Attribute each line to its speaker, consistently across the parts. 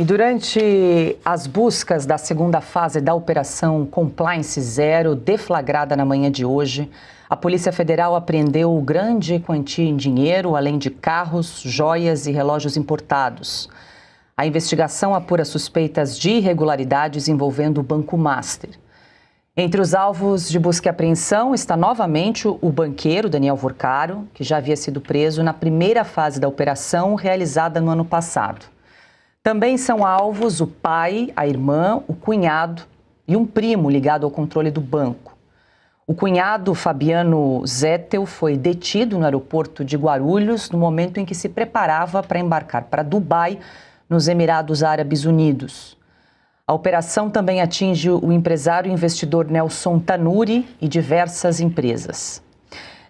Speaker 1: E durante as buscas da segunda fase da Operação Compliance Zero, deflagrada na manhã de hoje, a Polícia Federal apreendeu grande quantia em dinheiro, além de carros, joias e relógios importados. A investigação apura suspeitas de irregularidades envolvendo o Banco Master. Entre os alvos de busca e apreensão está novamente o banqueiro Daniel Vorcaro, que já havia sido preso na primeira fase da operação realizada no ano passado. Também são alvos o pai, a irmã, o cunhado e um primo ligado ao controle do banco. O cunhado, Fabiano Zettel, foi detido no aeroporto de Guarulhos no momento em que se preparava para embarcar para Dubai, nos Emirados Árabes Unidos. A operação também atinge o empresário e investidor Nelson Tanuri e diversas empresas.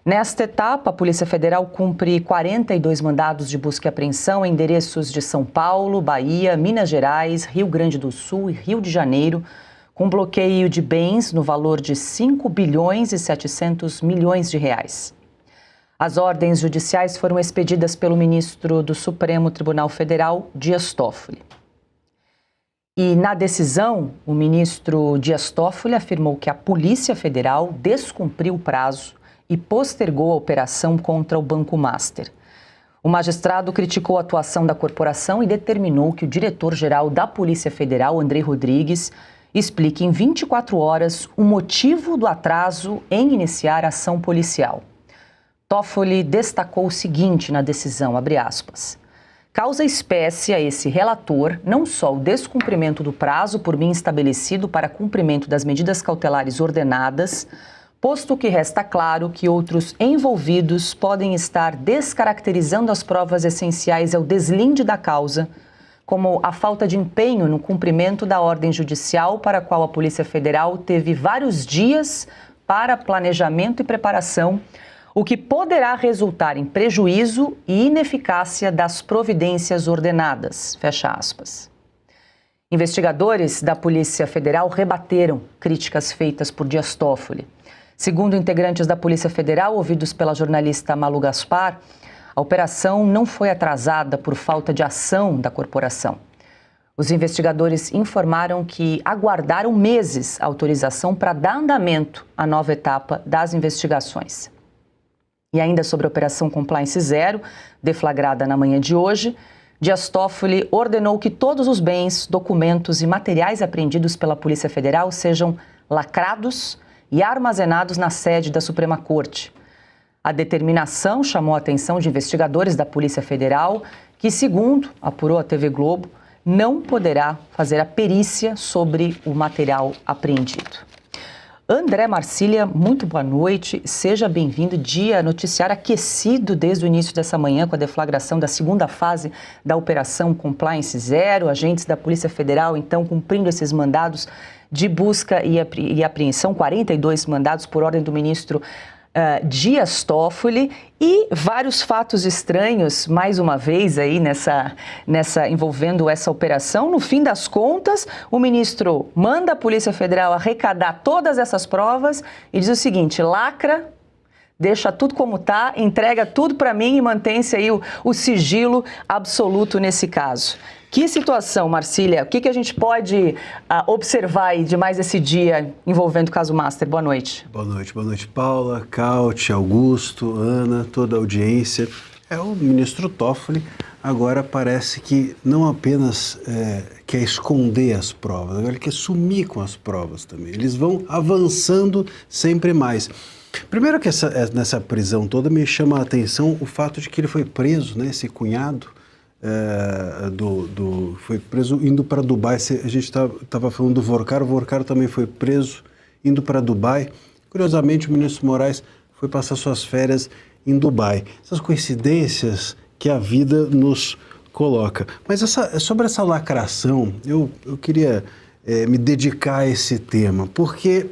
Speaker 1: Nesta etapa, a Polícia Federal cumpre 42 mandados de busca e apreensão em endereços de São Paulo, Bahia, Minas Gerais, Rio Grande do Sul e Rio de Janeiro, com bloqueio de bens no valor de 5 bilhões e 700 milhões de reais. As ordens judiciais foram expedidas pelo ministro do Supremo Tribunal Federal, Dias Toffoli. E na decisão, o ministro Dias Toffoli afirmou que a Polícia Federal descumpriu o prazo e postergou a operação contra o Banco Master. O magistrado criticou a atuação da corporação e determinou que o diretor-geral da Polícia Federal, Andrei Rodrigues, explique em 24 horas o motivo do atraso em iniciar a ação policial. Toffoli destacou o seguinte na decisão, abre aspas, causa espécie a esse relator não só o descumprimento do prazo por mim estabelecido para cumprimento das medidas cautelares ordenadas, posto que resta claro que outros envolvidos podem estar descaracterizando as provas essenciais ao deslinde da causa, como a falta de empenho no cumprimento da ordem judicial para a qual a Polícia Federal teve vários dias para planejamento e preparação, o que poderá resultar em prejuízo e ineficácia das providências ordenadas, fecha aspas. Investigadores da Polícia Federal rebateram críticas feitas por Dias Toffoli. Segundo integrantes da Polícia Federal, ouvidos pela jornalista Malu Gaspar, a operação não foi atrasada por falta de ação da corporação. Os investigadores informaram que aguardaram meses a autorização para dar andamento à nova etapa das investigações. E ainda sobre a Operação Compliance Zero, deflagrada na manhã de hoje, Dias Toffoli ordenou que todos os bens, documentos e materiais apreendidos pela Polícia Federal sejam lacrados e armazenados na sede da Suprema Corte. A determinação chamou a atenção de investigadores da Polícia Federal, que, segundo apurou a TV Globo, não poderá fazer a perícia sobre o material apreendido. André Marcília, muito boa noite, seja bem-vindo. Dia noticiário aquecido desde o início dessa manhã com a deflagração da segunda fase da Operação Compliance Zero. Agentes da Polícia Federal, então, cumprindo esses mandados de busca e apreensão, 42 mandados por ordem do ministro Dias Toffoli, e vários fatos estranhos, mais uma vez, aí envolvendo essa operação. No fim das contas, o ministro manda a Polícia Federal arrecadar todas essas provas e diz o seguinte, lacra, deixa tudo como está, entrega tudo para mim e mantém-se aí o sigilo absoluto nesse caso. Que situação, Marcília? O que a gente pode observar aí de mais esse dia envolvendo o caso Master? Boa noite.
Speaker 2: Boa noite, Paula, Caute, Augusto, Ana, toda a audiência. O ministro Toffoli agora parece que não apenas quer esconder as provas, agora ele quer sumir com as provas também. Eles vão avançando sempre mais. Primeiro que nessa prisão toda me chama a atenção o fato de que ele foi preso, né, esse cunhado, foi preso indo para Dubai. A gente estava falando do Vorcaro, o Vorcaro também foi preso indo para Dubai. Curiosamente, o ministro Moraes foi passar suas férias em Dubai. Essas coincidências que a vida nos coloca. Mas sobre essa lacração, eu queria me dedicar a esse tema, porque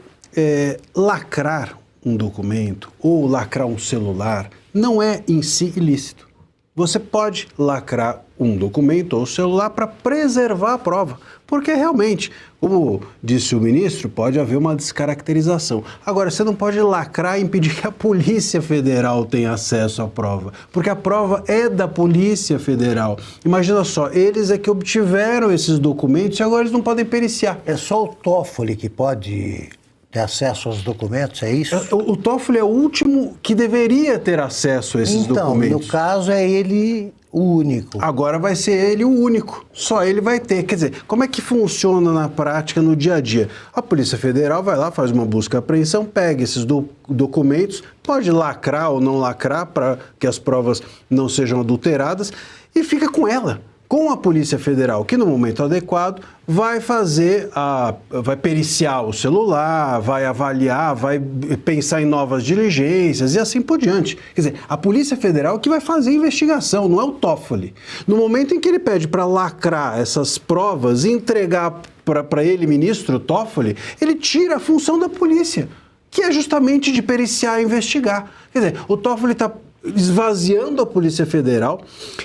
Speaker 2: lacrar um documento ou lacrar um celular não é em si ilícito. Você pode lacrar um documento ou celular para preservar a prova. Porque realmente, como disse o ministro, pode haver uma descaracterização. Agora, você não pode lacrar e impedir que a Polícia Federal tenha acesso à prova, porque a prova é da Polícia Federal. Imagina só, eles é que obtiveram esses documentos e agora eles não podem periciar.
Speaker 3: É só o Toffoli que pode ter acesso aos documentos, é isso?
Speaker 2: O Toffoli é o último que deveria ter acesso a esses documentos.
Speaker 3: Então, no caso, é ele o único.
Speaker 2: Agora vai ser ele o único, só ele vai ter. Quer dizer, como é que funciona na prática, no dia a dia? A Polícia Federal vai lá, faz uma busca e apreensão, pega esses documentos, pode lacrar ou não lacrar para que as provas não sejam adulteradas e fica com ela. Com a Polícia Federal, que no momento adequado vai vai periciar o celular, vai avaliar, vai pensar em novas diligências e assim por diante. Quer dizer, a Polícia Federal que vai fazer a investigação, não é o Toffoli. No momento em que ele pede para lacrar essas provas e entregar para ele, ministro Toffoli, ele tira a função da polícia, que é justamente de periciar e investigar. Quer dizer, o Toffoli está esvaziando a Polícia Federal,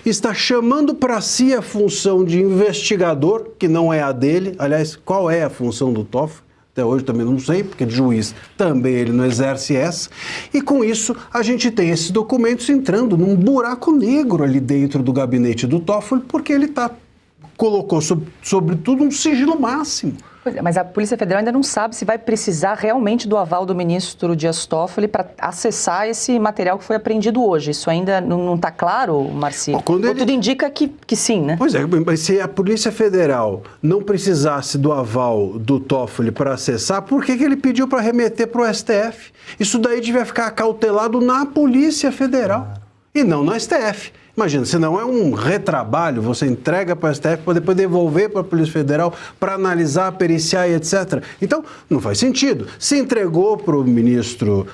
Speaker 2: está chamando para si a função de investigador, que não é a dele. Aliás, qual é a função do Toffoli? Até hoje também não sei, porque de juiz também ele não exerce essa. E com isso, a gente tem esses documentos entrando num buraco negro ali dentro do gabinete do Toffoli, porque ele colocou sobretudo um sigilo máximo.
Speaker 1: Pois é, mas a Polícia Federal ainda não sabe se vai precisar realmente do aval do ministro Dias Toffoli para acessar esse material que foi apreendido hoje. Isso ainda não está claro, Marci? Tudo indica que sim, né?
Speaker 2: Pois é, mas se a Polícia Federal não precisasse do aval do Toffoli para acessar, por que ele pediu para remeter para o STF? Isso daí devia ficar cautelado na Polícia Federal e não no STF. Imagina, se não é um retrabalho, você entrega para o STF para depois devolver para a Polícia Federal para analisar, periciar e etc. Então, não faz sentido. Se entregou para o ministro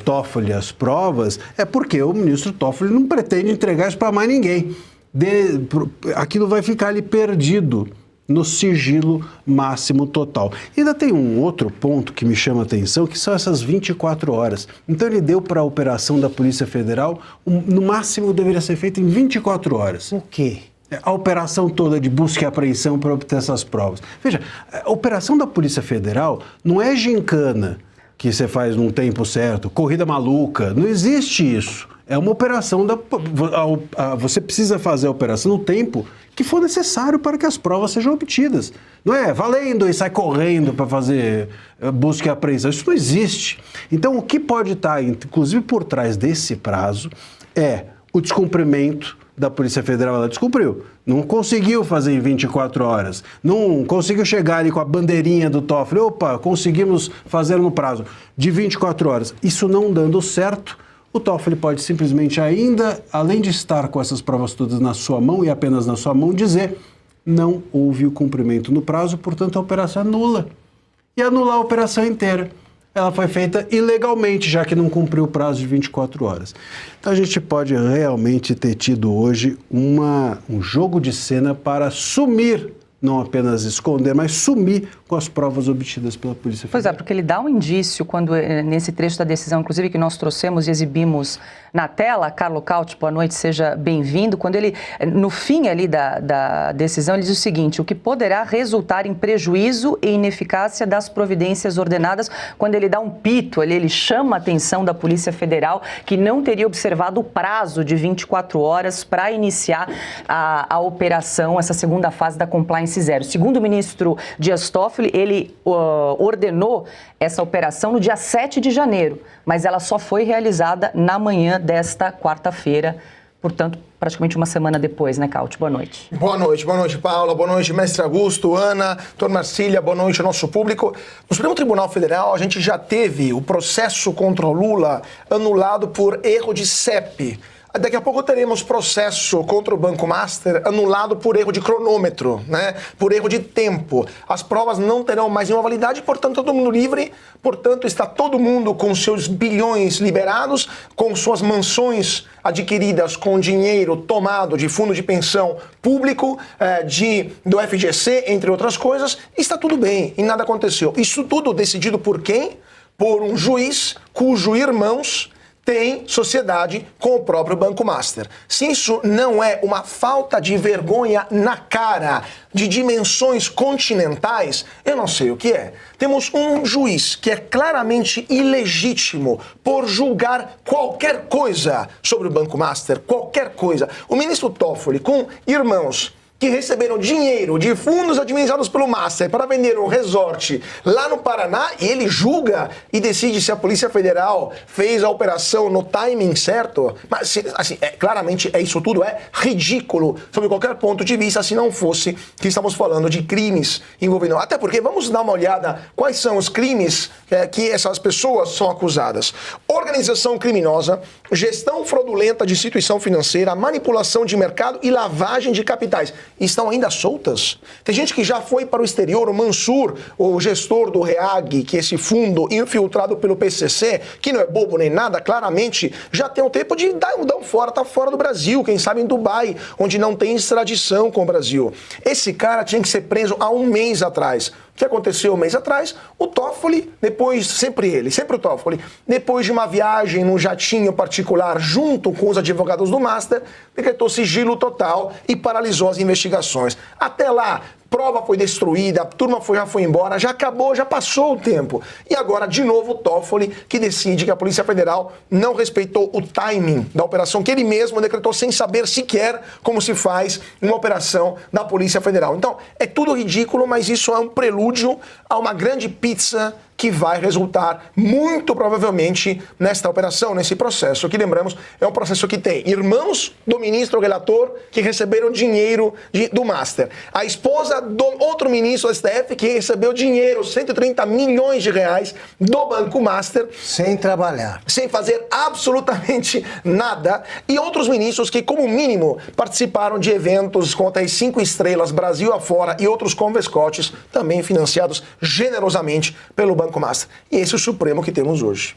Speaker 2: Toffoli as provas, é porque o ministro Toffoli não pretende entregar isso para mais ninguém. Aquilo vai ficar ali perdido no sigilo máximo total. E ainda tem um outro ponto que me chama a atenção, que são essas 24 horas. Então ele deu para a operação da Polícia Federal, no máximo deveria ser feita em 24 horas.
Speaker 3: O quê?
Speaker 2: A operação toda de busca e apreensão para obter essas provas. Veja, a operação da Polícia Federal não é gincana que você faz num tempo certo, corrida maluca, não existe isso. É uma operação você precisa fazer a operação no tempo que for necessário para que as provas sejam obtidas. Não é valendo e sai correndo para fazer busca e apreensão. Isso não existe. Então, o que pode estar, inclusive, por trás desse prazo é o descumprimento da Polícia Federal. Ela descumpriu. Não conseguiu fazer em 24 horas. Não conseguiu chegar ali com a bandeirinha do Toffoli. Opa, conseguimos fazer no prazo de 24 horas. Isso não dando certo, o Toffoli pode simplesmente ainda, além de estar com essas provas todas na sua mão e apenas na sua mão, dizer não houve o cumprimento no prazo, portanto a operação é nula. E anular a operação inteira. Ela foi feita ilegalmente, já que não cumpriu o prazo de 24 horas. Então a gente pode realmente ter tido hoje um jogo de cena para sumir, não apenas esconder, mas sumir com as provas obtidas pela Polícia Federal.
Speaker 1: Pois é, porque ele dá um indício quando, nesse trecho da decisão, inclusive que nós trouxemos e exibimos na tela, Carlo Cauti, boa noite, seja bem-vindo, quando ele, no fim ali da decisão, ele diz o seguinte: o que poderá resultar em prejuízo e ineficácia das providências ordenadas, quando ele dá um pito, ele chama a atenção da Polícia Federal, que não teria observado o prazo de 24 horas para iniciar a operação, essa segunda fase da Compliance Zero. Segundo o ministro Dias Toffoli, ele ordenou essa operação no dia 7 de janeiro, mas ela só foi realizada na manhã desta quarta-feira, portanto, praticamente uma semana depois, né, Cauti? Boa noite.
Speaker 4: Boa noite, Paula. Boa noite, mestre Augusto, Ana, doutor Marcília, boa noite ao nosso público. No Supremo Tribunal Federal, a gente já teve o processo contra o Lula anulado por erro de CEP. Daqui a pouco teremos processo contra o Banco Master anulado por erro de cronômetro, né? Por erro de tempo. As provas não terão mais nenhuma validade, portanto, todo mundo livre. Portanto, está todo mundo com seus bilhões liberados, com suas mansões adquiridas com dinheiro tomado de fundo de pensão público, do FGC, entre outras coisas. Está tudo bem e nada aconteceu. Isso tudo decidido por quem? Por um juiz cujos irmãos tem sociedade com o próprio Banco Master. Se isso não é uma falta de vergonha na cara, de dimensões continentais, eu não sei o que é. Temos um juiz que é claramente ilegítimo por julgar qualquer coisa sobre o Banco Master, qualquer coisa. O ministro Toffoli, com irmãos que receberam dinheiro de fundos administrados pelo Master para vender um resort lá no Paraná, e ele julga e decide se a Polícia Federal fez a operação no timing certo. Mas, assim, claramente, isso tudo é ridículo sob qualquer ponto de vista, se não fosse que estamos falando de crimes envolvendo. Até porque, vamos dar uma olhada quais são os crimes que essas pessoas são acusadas. Organização criminosa, gestão fraudulenta de instituição financeira, manipulação de mercado e lavagem de capitais. Estão ainda soltas. Tem gente que já foi para o exterior, o Mansur, o gestor do REAG, que é esse fundo infiltrado pelo PCC, que não é bobo nem nada, claramente já tem o tempo de dar um fora, tá fora do Brasil, quem sabe em Dubai, onde não tem extradição com o Brasil. Esse cara tinha que ser preso há um mês atrás. O que aconteceu um mês atrás? O Toffoli, depois, sempre o Toffoli, depois de uma viagem num jatinho particular junto com os advogados do Master, decretou sigilo total e paralisou as investigações. Até lá, prova foi destruída, a turma já foi embora, já acabou, já passou o tempo. E agora, de novo, o Toffoli, que decide que a Polícia Federal não respeitou o timing da operação, que ele mesmo decretou sem saber sequer como se faz uma operação da Polícia Federal. Então, é tudo ridículo, mas isso é um prelúdio a uma grande pizza que vai resultar muito provavelmente nesta operação, nesse processo, que lembramos é um processo que tem irmãos do ministro relator que receberam dinheiro do Master, a esposa do outro ministro do STF que recebeu dinheiro, 130 milhões de reais do Banco Master.
Speaker 3: Sem trabalhar.
Speaker 4: Sem fazer absolutamente nada, e outros ministros que, como mínimo, participaram de eventos com hotéis 5 estrelas, Brasil afora, e outros convescotes, também financiados generosamente pelo Banco Master. E esse é o Supremo que temos hoje.